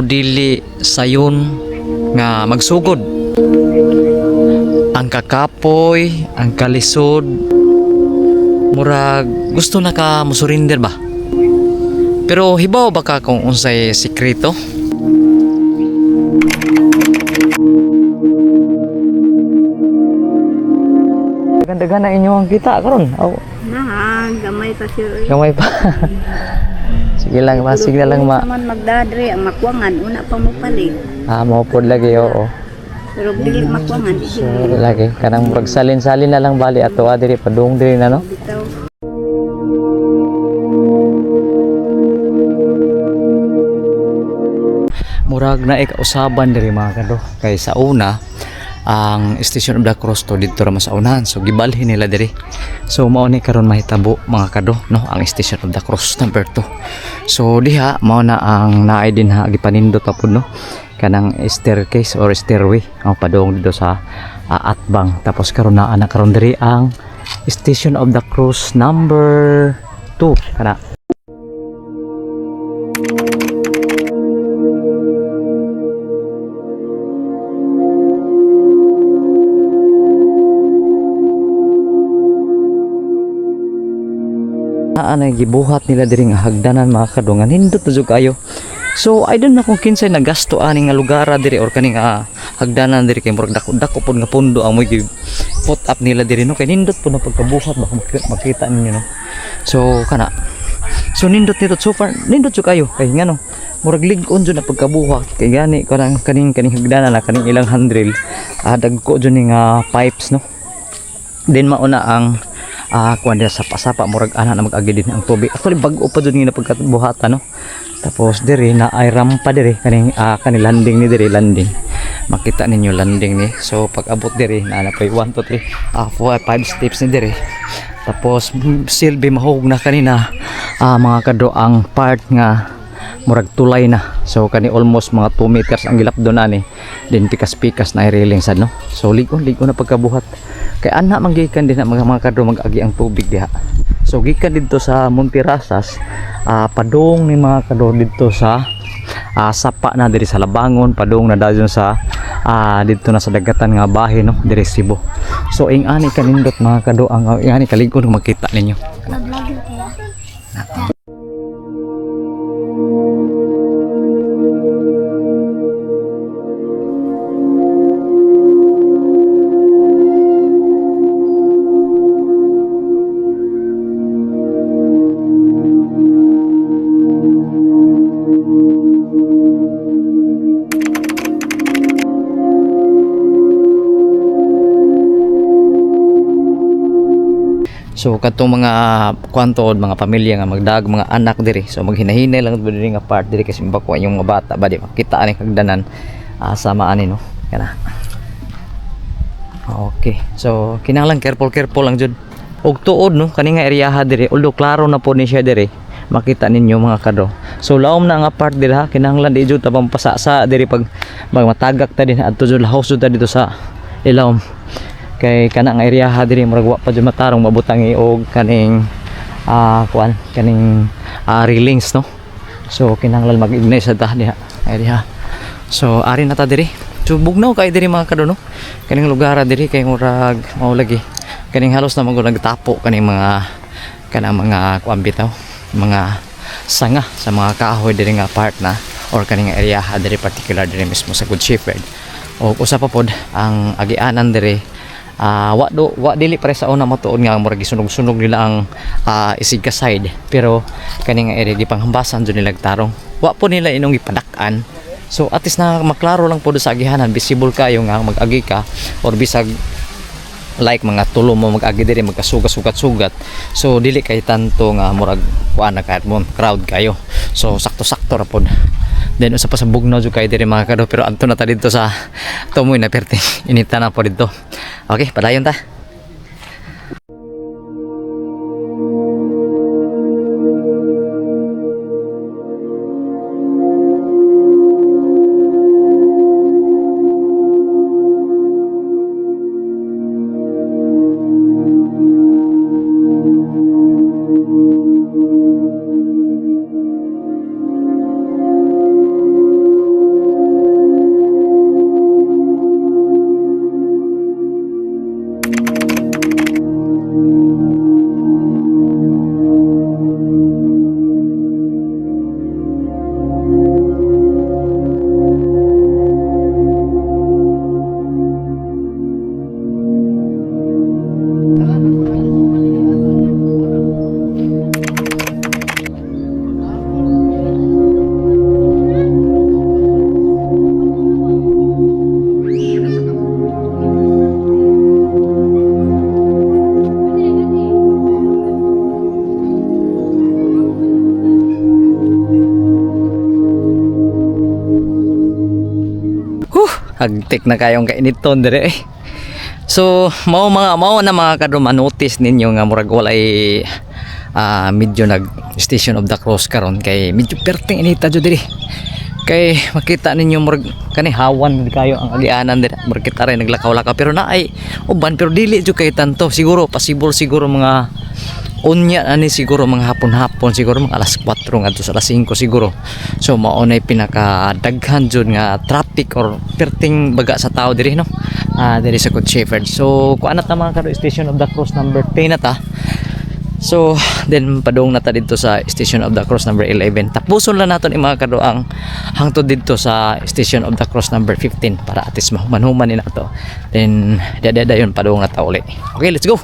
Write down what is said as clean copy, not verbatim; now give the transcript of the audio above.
Dili sayon nga magsugod. Ang kakapoy, ang kalisod, murag gusto na ka musurinder ba? Pero hibaw ba ka kung unsay sikreto? Ganda na inyo ang kita karon. Aw. Gamay pa siya. Gamay pa. Sige lang, sige lang ma. Naman magdadre ang makwangan una pa mo palig. Mao pod lagi oo. Pero dili makwangan So, lagi kanang murag salin-salin na lang bali ato diri padung diri na no. bitaw. Murag na ikausaban diri mga kado kay sa una ang Station of the Cross to dito ra sa unahan, so gibalhin nila diri. So mao ni karon mahitabo mga kado no ang Station of the Cross number 2. So diha mao na ang naay din ha gipanindot pa pud no kanang staircase or stairway ang padung dito sa Atbang. Tapos karon na ana karon diri ang Station of the Cross number 2 kana. Anay gibuhat nila diri nga hagdanan mga kadungan hindot na jud kayo. So I don't know kung kinsay nagasto ani nga lugar diri or kani nga hagdanan diri kay murag dako pod nga pundo ang moy put up nila diri no kay nindot po na pagkabuhat baka makita ninyo no. So kana. So nindot nito super nindot jud kayo kay ngano murag lig-on jud na pagkabuhat kay gani kaning hagdanan na kaning ilang handrail dagko jud ni nga pipes no. Then mauna ang kuan dia sapa-sapa murag ana na mag-agi din ang tubig. Actually bag-o pa jud nga pagkabuhatan no. Tapos diri na ay rampa diri kaning landing ni diri landing. Makita ninyo landing ni. So pag abot diri na pa 1 2 3 4 5 steps ni diri. Tapos silbi mahug na kanina mga kado ang part nga murag tulay na. So kani almost mga 2 meters ang gilap do na ni. Then pikas-pikas na railing sad no. So ligo na pagkabuhat. Kay ana manggikan din na mga kadro mag-agi ang tubig diha. So gikan dito sa Montirasas padung ni mga kadro dito sa sapa na diri sa Labangon, padung na dayon sa dito na sa dagatan nga bahin no diri Cebu. So ing ani kanindot mga kadro ang ani kaligod makita ninyo. Nag-vlog kaya. So katong mga kwantod mga pamilya nga magdag mga anak diri. So maghinahinay lang diri nga part diri kasi bako yung mga bata ba di makita ani kagdanan sama ani no. Kana. Okay. So kinahanglan careful lang jud. Og tuod no kani nga area diri although klaro na po ni siya diri. Makita ninyo mga kadro. So laom na nga part diri ha kinahanglan di jud ta pampasasa diri pag matagak ta din adto jud house jud ta dito sa ilawom. Kay kana nga area diri murag wa pa jud matarong mabutang iog kaning kuan kaning railings no. So kinahanglan mag-ignite sa diha area. So ari na ta diri. So bugnaw kay diri mga kadto no. Kaning lugar diri kay murag mao lagi. Kaning halos na nagtapo kaning mga kanang mga kuan bitaw, mga sanga sa mga kahoy diri nga part na or kaning area diri particular diri mismo sa Good Shepherd. O usa pa pod ang agianan diri wa dili pare sa una matuod nga murag gisunog-sunog nila ang Isiga side pero kani nga area di panghambasan jud nila tarong wa po nila inong ipadak-an. So at least na maklaro lang po sa agihanan visible kayo nga mag-agi ka or bisag like mga tulo mo mag-agi diri magkasugat-sugat. So dili kay tanto nga murag kuan na kahit mo crowd kayo. So sakto-sakto ra pod. Then usa pa sa bugnaw jud kay diri mga kado pero adto na ta dito sa tumoy na perting inita na po dito. Okay, padayon ta. hagtik na kayong kainiton dire eh. So mao na mga kadro manotice ninyo nga murag walay medyo nag Station of the Cross karon kay medyo perting inita jud diri. Kay makita ninyo murag kani hawan gid kayo ang agianan diri. Murag kita rin naglakaw-lakaw pero naay uban pero dili jud kay tanto. Siguro possible siguro mga unya ani siguro mga hapon-hapon siguro mga alas 4 ngadto sa alas 5 siguro. So mao nay pinakadaghan jud nga traffic or perting baga sa tao diri no. Diri sa Good Shepherd. So kuan na ta mga kadto Station of the Cross number 10 na ta. So then padung na ta dito sa Station of the Cross number 11. Tapuson lang naton mga kadto ang hangtod dito sa Station of the Cross number 15 para at least mahuman ni nato. Then dada yun padung na ta uli. Okay, let's go.